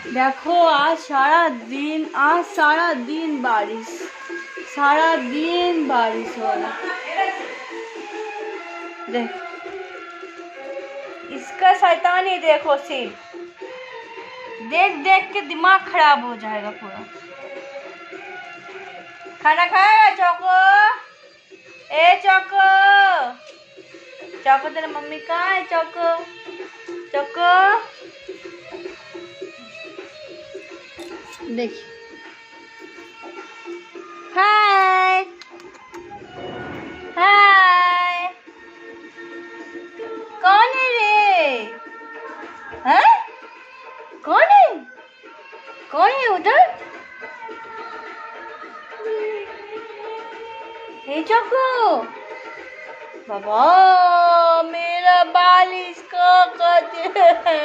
देखो आज सारा दिन बारिश, सारा दिन बारिश हो रहा। देख इसका शैतानी देखो, सिर्फ देख देख के दिमाग खराब हो जाएगा पूरा। खाना खाएगा चौको? ए चौको, चौको तेरा मम्मी कहाँ है? चौको, चौको देखिए। हाय हाय, कौन है रे? हैं? कौन है? कौन है उधर? हे चौको, बाबा मेरा बाल इसका है।